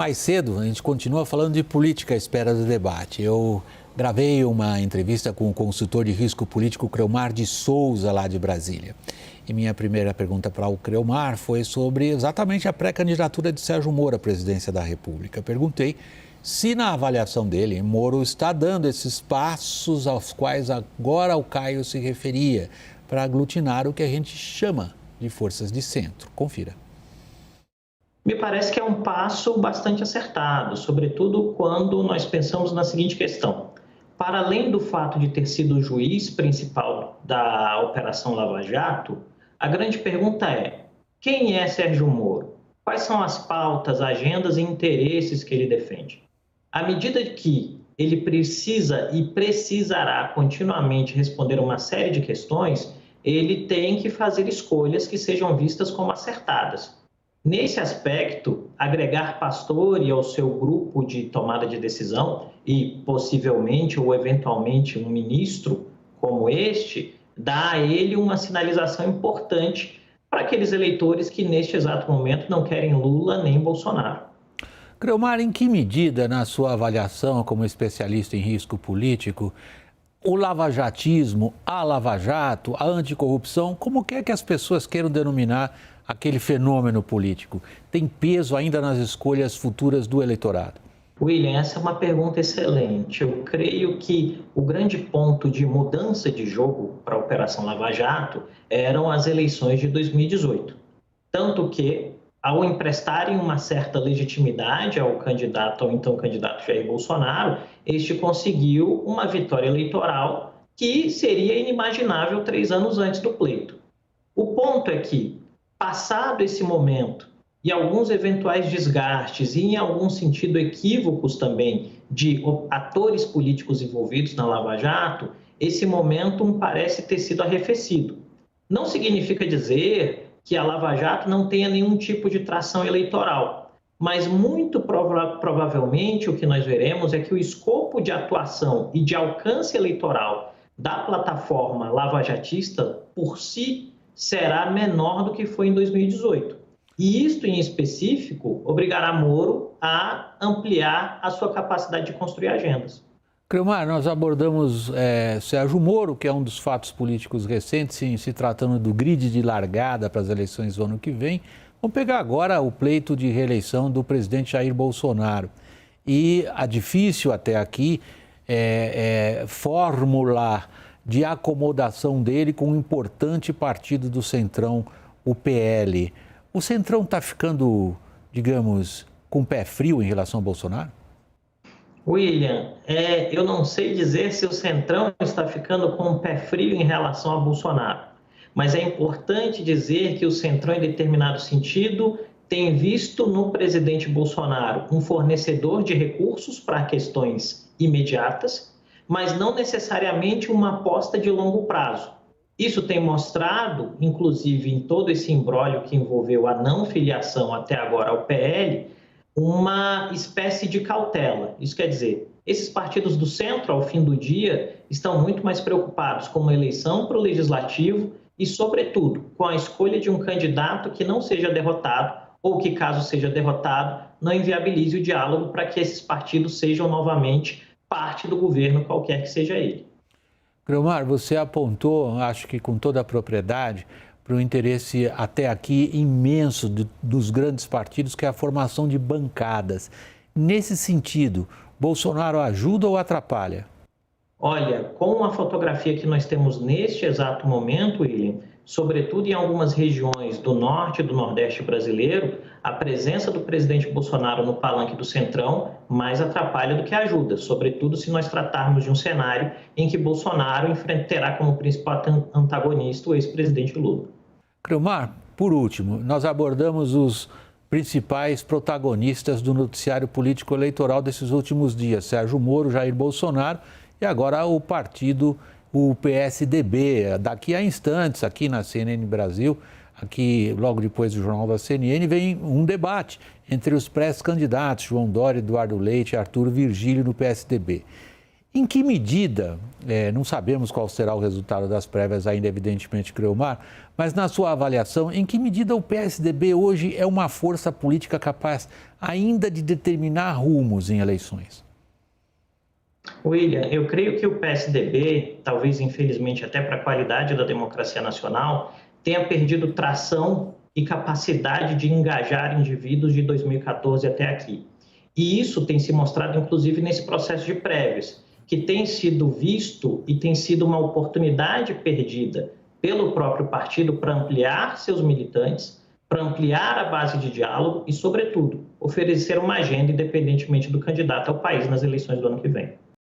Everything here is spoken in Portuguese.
Mais cedo, a gente continua falando de política à espera do debate. Eu gravei uma entrevista com o consultor de risco político Creomar de Souza, lá de Brasília. E minha primeira pergunta para o Creomar foi sobre exatamente a pré-candidatura de Sérgio Moro à presidência da República. Perguntei se, na avaliação dele, Moro está dando esses passos aos quais agora o Caio se referia, para aglutinar o que a gente chama de forças de centro. Confira. Me parece que é um passo bastante acertado, sobretudo quando nós pensamos na seguinte questão. Para além do fato de ter sido o juiz principal da Operação Lava Jato, a grande pergunta é: quem é Sérgio Moro? Quais são as pautas, agendas e interesses que ele defende? À medida que ele precisa e precisará continuamente responder uma série de questões, ele tem que fazer escolhas que sejam vistas como acertadas. Nesse aspecto, agregar Pastore ao seu grupo de tomada de decisão e possivelmente ou eventualmente um ministro como este, dá a ele uma sinalização importante para aqueles eleitores que neste exato momento não querem Lula nem Bolsonaro. Creomar, em que medida, na sua avaliação como especialista em risco político, o lavajatismo, a Lava Jato, a anticorrupção, como quer que as pessoas queiram denominar aquele fenômeno político, tem peso ainda nas escolhas futuras do eleitorado? William, essa é uma pergunta excelente. Eu creio que o grande ponto de mudança de jogo para a Operação Lava Jato eram as eleições de 2018. Tanto que, ao emprestarem uma certa legitimidade ao então candidato Jair Bolsonaro, este conseguiu uma vitória eleitoral que seria inimaginável 3 anos antes do pleito. O ponto é que, passado esse momento e alguns eventuais desgastes e, em algum sentido, equívocos também de atores políticos envolvidos na Lava Jato, esse momentum parece ter sido arrefecido. Não significa dizer que a Lava Jato não tenha nenhum tipo de tração eleitoral, mas muito provavelmente o que nós veremos é que o escopo de atuação e de alcance eleitoral da plataforma lavajatista por si será menor do que foi em 2018. E isto, em específico, obrigará Moro a ampliar a sua capacidade de construir agendas. Creomar, nós abordamos Sérgio Moro, que é um dos fatos políticos recentes, se tratando do grid de largada para as eleições do ano que vem. Vamos pegar agora o pleito de reeleição do presidente Jair Bolsonaro. E a difícil até aqui fórmula de acomodação dele com um importante partido do Centrão, o PL. O Centrão está ficando, digamos, com o pé frio em relação ao Bolsonaro? William, eu não sei dizer se o Centrão está ficando com o pé frio em relação a Bolsonaro, mas é importante dizer que o Centrão, em determinado sentido, tem visto no presidente Bolsonaro um fornecedor de recursos para questões imediatas, mas não necessariamente uma aposta de longo prazo. Isso tem mostrado, inclusive em todo esse imbróglio que envolveu a não filiação até agora ao PL, uma espécie de cautela. Isso quer dizer, esses partidos do centro, ao fim do dia, estão muito mais preocupados com uma eleição para o legislativo e, sobretudo, com a escolha de um candidato que não seja derrotado ou que, caso seja derrotado, não inviabilize o diálogo para que esses partidos sejam novamente parte do governo, qualquer que seja ele. Creomar, você apontou, acho que com toda a propriedade, para o interesse até aqui imenso dos grandes partidos, que é a formação de bancadas. Nesse sentido, Bolsonaro ajuda ou atrapalha? Olha, com a fotografia que nós temos neste exato momento, William, sobretudo em algumas regiões do norte e do nordeste brasileiro, a presença do presidente Bolsonaro no palanque do Centrão mais atrapalha do que ajuda, sobretudo se nós tratarmos de um cenário em que Bolsonaro terá como principal antagonista o ex-presidente Lula. Creomar, por último, nós abordamos os principais protagonistas do noticiário político eleitoral desses últimos dias, Sérgio Moro, Jair Bolsonaro e agora o partido, o PSDB. Daqui a instantes, aqui na CNN Brasil, aqui logo depois do Jornal da CNN, vem um debate entre os pré-candidatos João Dória, Eduardo Leite e Arthur Virgílio no PSDB. Em que medida, não sabemos qual será o resultado das prévias ainda, evidentemente, Creomar, mas na sua avaliação, em que medida o PSDB hoje é uma força política capaz ainda de determinar rumos em eleições? William, eu creio que o PSDB, talvez infelizmente até para a qualidade da democracia nacional, tenha perdido tração e capacidade de engajar indivíduos de 2014 até aqui. E isso tem se mostrado, inclusive, nesse processo de prévias, que tem sido visto e tem sido uma oportunidade perdida pelo próprio partido para ampliar seus militantes, para ampliar a base de diálogo e, sobretudo, oferecer uma agenda independentemente do candidato ao país nas eleições do ano que vem.